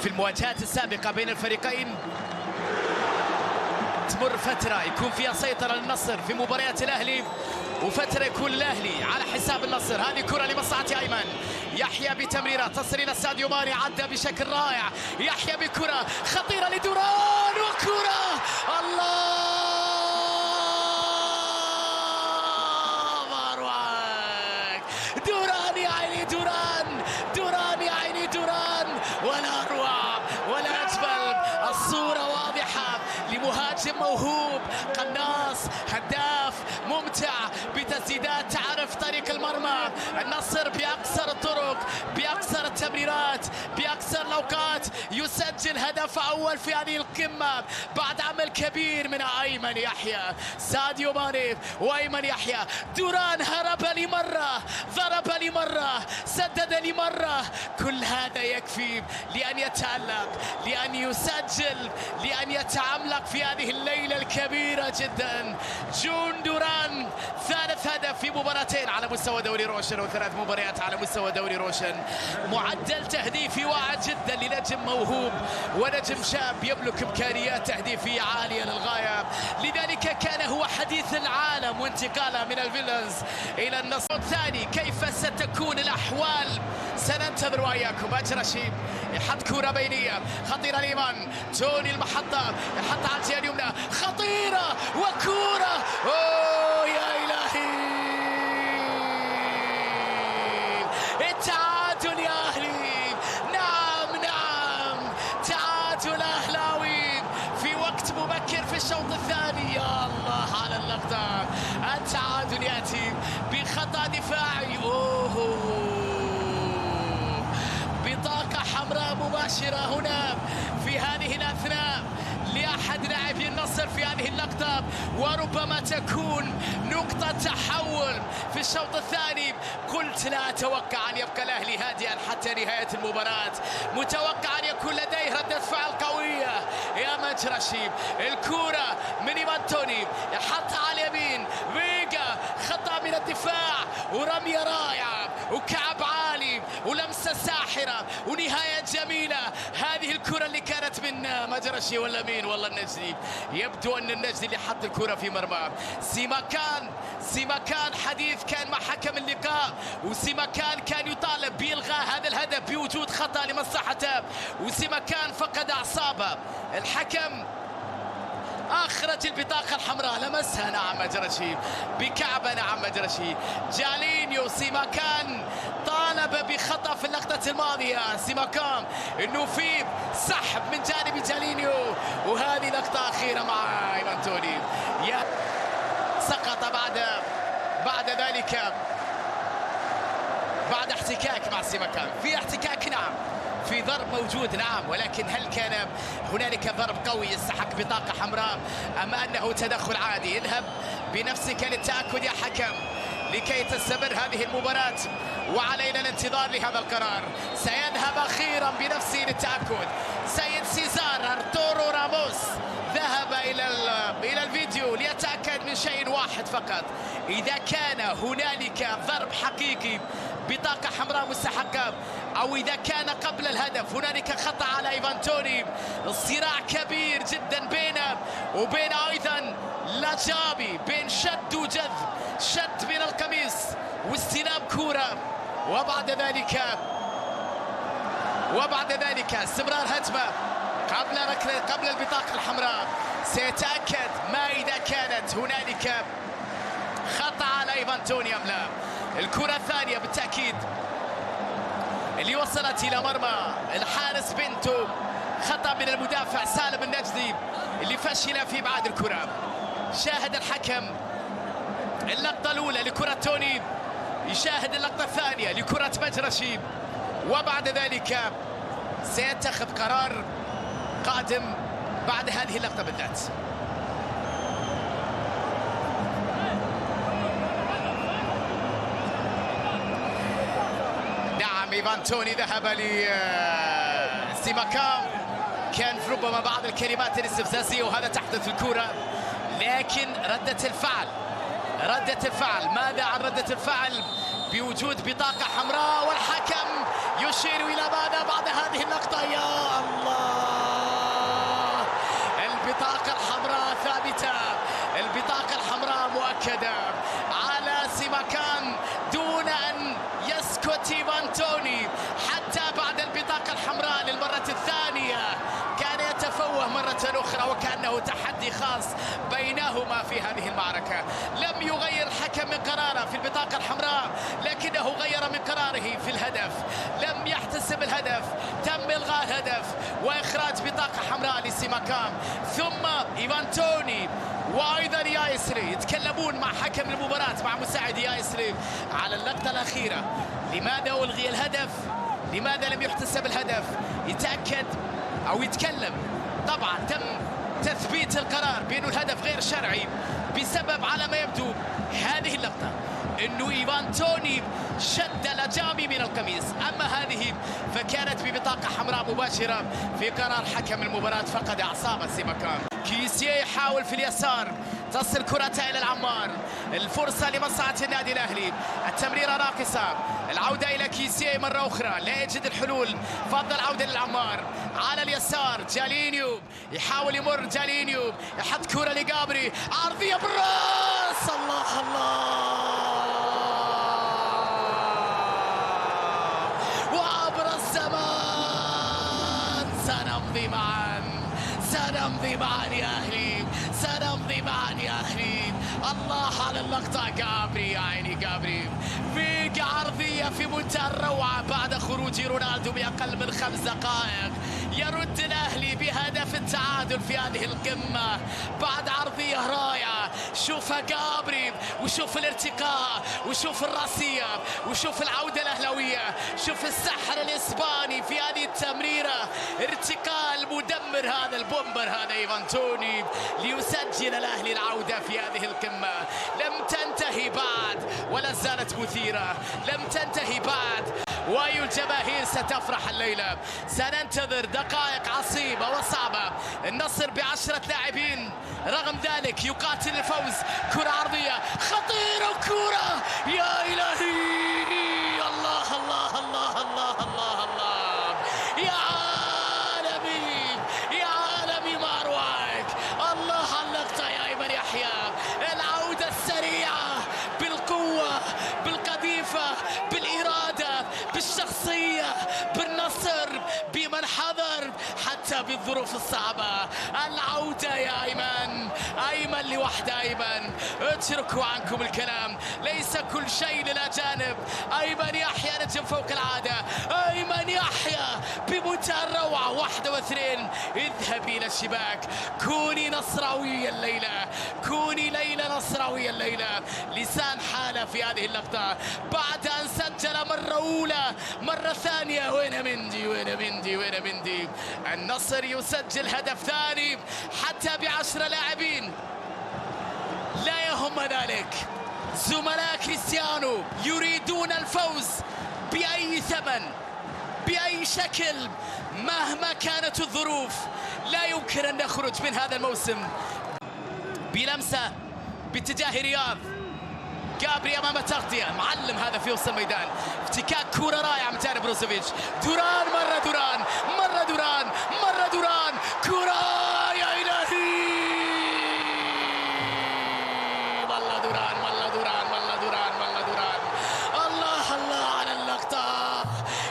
في المواجهات السابقة بين الفريقين تمر فترة يكون فيها سيطرة للنصر في مباريات الأهلي، وفترة يكون الأهلي على حساب النصر. هذه كرة لمصلحة أيمن، يحيى بتمريرة تصل إلى ساديو ماني، عدى بشكل رائع يحيى بكرة خطيرة لدوران، وكرة الله مروان دوران، يا عيني دوران، دوران يا عيني دوران، ولا أروع ولا أجمل. الصورة واضحة لمهاجم موهوب قناص هداف ممتع بتسديدات تعرف طريق المرمى. النصر بأقصر الطرق بأقصر التمريرات بأقصر الأوقات يسجل هدف أول في هذه القمة بعد عمل كبير من أيمن يحيى. ساديو ماني وأيمن يحيى، دوران هرب لمرة، ضرب لمرة، سدد لمرة، كل هذا يكفي لأن يتألق، لأن يسجل، لأن يتعملق في هذه الليلة الكبيرة جدا. جون دوران ثالث هدف في مباراتين على مستوى دوري روشن وثلاث مباريات على مستوى دوري روشن. معدل تهديفي واعد جدا لنجم موهوب ونجم شاب يملك إمكانيات تهديفية عالية للغاية، لذلك كان هو حديث العالم وانتقاله من الفيلنز إلى النصر. الثاني كيف ستكون الأحوال سننتظر وإياكم. أجرشي يحط كرة بينية خطيرة لإيمان توني المحطة، يحط على الجهة اليمنى خطيرة وكرة، أوه يا إلهي التعادل يا أهلي. نعم نعم تعادل أهلاوي في وقت مبكر في الشوط الثاني. يا الله على اللقطة، التعادل يأتي بخطأ دفاعي، بطاقة حمراء مباشرة هنا في هذه الأثناء لأحد لاعبي النصر في هذه اللقطة، وربما تكون نقطة تحول في الشوط الثاني. قلت لا أتوقع أن يبقى الأهلي هادئا حتى نهاية المباراة، متوقع أن يكون لديه ردة فعل قوية. يا مجرشي الكرة من إيمان توني يحطها على اليمين، فيجا خطأ من الدفاع ورمية رائعة وكعب عالي ولمسة ساحرة ونهاية جميلة. هذه الكرة اللي كانت من مجرشي ولا مين والله النجدي، يبدو أن النجدي اللي حط الكرة في مرمى. سيماكان حديث كان مع حكم اللقاء، وسيماكان كان يطالب بإلغاء هذا الهدف بوجود خطأ لمصلحته، وسيماكان فقد أعصابه. الحكم أخرج البطاقة الحمراء، لمسها نعم مجرشي بكعبة، نعم مجرشي. جالينيو سيماكان طالب بخطأ في اللقطة الماضية، سيماكان إنه في سحب من جانب جالينيو، وهذه لقطة أخيرة مع إيمان توني سقط بعد ذلك بعد احتكاك مع سيماكان. في احتكاك نعم، في ضرب موجود نعم، ولكن هل كان هنالك ضرب قوي يستحق بطاقة حمراء أم أنه تدخل عادي؟ اذهب بنفسك للتأكد يا حكم لكي تستمر هذه المباراة، وعلينا الانتظار لهذا القرار. سيذهب أخيرا بنفسه للتأكد. سيد سيزار أرتورو راموس ذهب إلى الفيديو ليتأكد من شيء واحد فقط، إذا كان هنالك ضرب حقيقي بطاقة حمراء مستحقة، أو إذا كان قبل الهدف هنالك خطأ على إيفان توني. الصراع كبير جدا بينه وبين أيضا لاجابي، بين شد وجذب، شد من القميص واستلام كرة، وبعد ذلك استمرار هجمة قبل البطاقة الحمراء. سيتأكد ما إذا كانت هنالك خطأ على إيفان توني أم لا. الكرة الثانية بالتأكيد اللي وصلت إلى مرمى الحارس بنتو، خطأ من المدافع سالم النجدي اللي فشل في إبعاد الكرة. شاهد الحكم اللقطة الأولى لكرة توني، يشاهد اللقطة الثانية لكرة مجرشي، وبعد ذلك سيتخذ قرار قادم بعد هذه اللقطة بالذات. نعم إيفان توني ذهب لسيماكان، كان ربما بعض الكلمات الاستفزازية وهذا تحدث الكرة، لكن ردة الفعل ماذا عن ردة الفعل بوجود بطاقة حمراء؟ والحكم يشير إلى ماذا بعد هذه اللقطة؟ يا الله الثانية كان يتفوه مرة أخرى، وكأنه تحدي خاص بينهما في هذه المعركة. لم يغير الحكم من قراره في البطاقة الحمراء، لكنه غير من قراره في الهدف. لم يحتسب الهدف، تم إلغاء الهدف وإخراج بطاقة حمراء لسيماكام. ثم إيفان توني وأيضا يايسري يتكلمون مع حكم المباراة، مع مساعد يايسري على اللقطة الأخيرة. لماذا ألغي الهدف؟ لماذا لم يحتسب الهدف؟ يتأكد أو يتكلم. طبعا تم تثبيت القرار بأنه الهدف غير شرعي بسبب على ما يبدو هذه اللقطة، أنه إيفان توني شد الأجامي من القميص. أما هذه فكانت ببطاقة حمراء مباشرة في قرار حكم المباراة. فقد أعصابه سيماكام. كيسيه يحاول في اليسار، تصل كرته إلى العمار. الفرصة لمصلحة النادي الأهلي، التمريرة راقصة، العودة إلى كيسيه مرة أخرى، لا يجد الحلول، فضل عودة للعمار على اليسار. جالينيو يحاول يمر، جالينيو يحط كرة لجابري، عرضية بالراس. الله الله، وعبر الزمان سنمضي معا، سنمضي معا يا أهلي، سنمضي معا يا أهلي. الله على اللقطة، جابري يا عيني جابري، فيك عرضية في منتهى الروعة بعد خروج رونالدو بأقل من 5 دقائق. يرد الأهلي بهدف التعادل في هذه القمة بعد عرضية رائعة. شوف جابري، وشوف الارتقاء، وشوف الراسية، وشوف العودة الأهلوية، شوف السحر الإسباني في هذه التمريرة. ارتقاء المدمر هذا البومبر هذا إيفان توني ليسجل الأهلي العودة في هذه القمة. لم تنتهي بعد ولا زالت مثيرة، لم تنتهي بعد، وأي الجماهير ستفرح الليلة. سننتظر دقائق عصيبة وصعبة. النصر ب10 لاعبين، رغم ذلك يقاتل الفوز. كرة عرضية خطيرة، وكرة يا إلهي، الله الله الله الله الله الله، يا عالمي يا عالمي ما أروعك. الله على اللقطة يا أيمن يحيى، العودة السريعة بالقوة، بالقذيفة، بالإرادة، بالشخصية، بالنصر، بمن حضر حتى بالظروف الصعبة. العودة يا أيمن، أيمن لوحده. أيمن اتركوا عنكم الكلام، ليس كل شيء للأجانب. أيمن يحيى نجم فوق العادة، أيمن يحيى بمنتهى الروعة. 1 و2، اذهبي إلى الشباك، كوني نصراوية الليلة، كوني ليلة نصراوية الليلة. لسان حالة في هذه اللقطة بعد أن سجل مرة أولى، مرة ثانية. وين مندي، وين مندي، وين مندي. النصر يسجل هدف ثاني حتى ب10 لاعبين، لا يهم ذلك. زملاء كريستيانو يريدون الفوز بأي ثمن، بأي شكل، مهما كانت الظروف. لا يمكن أن نخرج من هذا الموسم بلمسة باتجاه رياض. جابري أمام تغطية، معلم هذا في وسط الميدان. افتكاك كرة رائعة من جانب بروزوفيتش. دوران، مرة دوران، مرة دوران، مرة دوران، كرة يا إلهي، والله دوران، والله دوران، والله دوران، والله دوران. الله الله على اللقطة،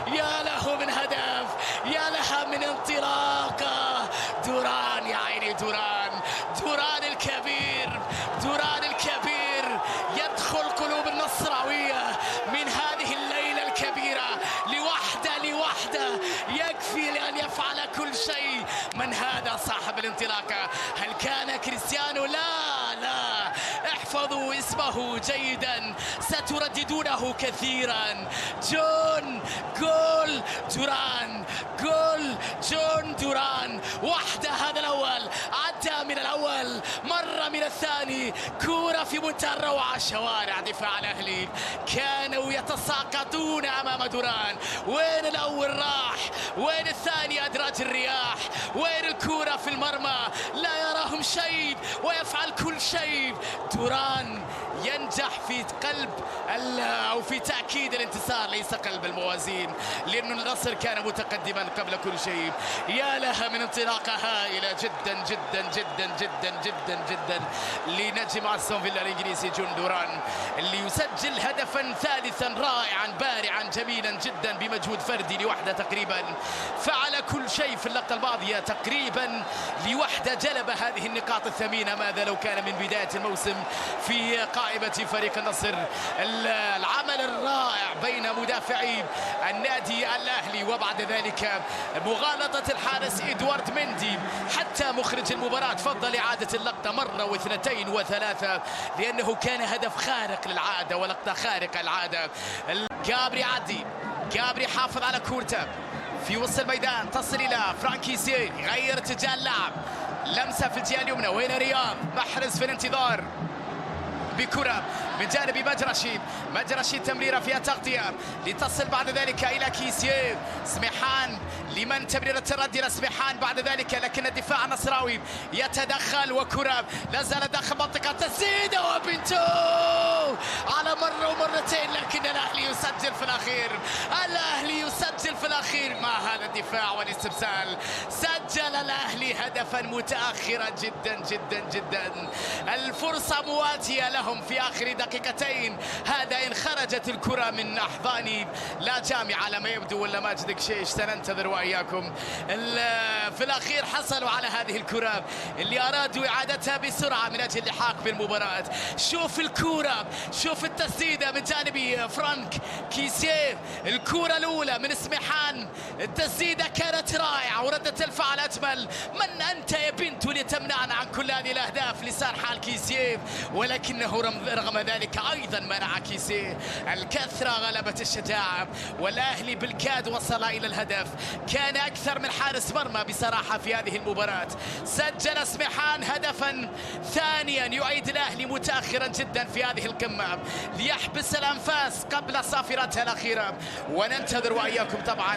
يا له من هدف، يا لها من انطلاقة. دوران يا عيني، دوران، دوران الكبير، دوران الكبير يدخل قلوب النصراوية من هذه الليلة الكبيرة. لوحده لوحده يكفي لأن يفعل كل شيء. من هذا صاحب الانطلاقة؟ هل كان كريستيانو؟ لا لا، احفظوا اسمه جيدا، سترددونه كثيرا. جون جول دوران، جول جون دوران. وحده هذا الأول، عدى من الأول، مرة من الثاني. كورة في منتهى الروعة. شوارع دفاع الأهلي كانوا يتساقطون أمام دوران. وين الأول راح؟ وين الثاني؟ أدراج الرياح. وين الكورة في المرمى؟ لا يراهم شيء ويفعل كل شيء. دوران ينجح في قلب أو في تأكيد الانتصار، ليس قلب الموازين، لأن النصر كان متقدما قبل كل شيء. يا لها من انطلاقة هائلة جدا جدا جدا جدا جدا جدا لنجم أستون فيلا الإنجليزي جون دوران، اللي يسجل هدفا ثالثا رائعا بارعا جميلا جدا بمجهود فردي لوحده تقريبا. فعل كل شيء في اللقطة الماضية تقريبا لوحده جلب هذه النقاط الثمينة. ماذا لو كان من بداية الموسم في قائمة فريق النصر؟ العمل الرائع بين مدافعي النادي الأهلي، وبعد ذلك مغالطة الحارس إدوارد مندي. حتى مخرج المباراة فضل إعادة اللقطة مرة واثنتين وثلاثة لأنه كان هدف خارق للعادة ولقطة خارقة للعادة. جابري عدي، جابري حافظ على كورته في وسط الميدان، تصل إلى فرانكيسي، يغير اتجاه اللعب، لمسة في الجهة اليمنى. وين رياض؟ محرز في الانتظار بكرة من جانب مجرشي، مجرشي تمريرة فيها تغطية لتصل بعد ذلك إلى كيسيه. سميحان لمن تمريرة التردي لسميحان بعد ذلك، لكن الدفاع النصراوي يتدخل وكرة لا زال داخل منطقة تسديدة وبنتو على مرة ومرتين، لكن الأهلي يسجل في الأخير. الأهلي يسجل في الأخير مع هذا الدفاع والاستبسال. سجل الأهلي هدفا متأخرا جدا جدا جدا. الفرصة مواتية لهم في آخر دقيقتين. هذا إن خرجت الكرة من أحضان لا جامعة على ما يبدو، ولا ماجد قشيش، سننتظر وإياكم. في الأخير حصلوا على هذه الكرة اللي أرادوا إعادتها بسرعة من أجل اللحاق بالمباراة. شوف الكرة، شوف التسديدة من جانب فرانك كيسيه، الكرة الأولى من سميحان، التسديدة كانت رائعة وردة الفعل أجمل. من أنت يا بنت لتمنعنا عن كل هذه الأهداف؟ لسان حال كيسيه، ولكنه رغم ذلك أيضا منع كيسيه. الكثرة غلبت الشجاعة، والأهلي بالكاد وصل إلى الهدف. كان أكثر من حارس مرمى بصراحة في هذه المباراة. سجل سميحان هدفا ثانيا يعيد الأهلي متأخرا جدا في هذه القمة ليحبس الأنفاس قبل صافرتها الأخيرة. وننتظر وإياكم طبعا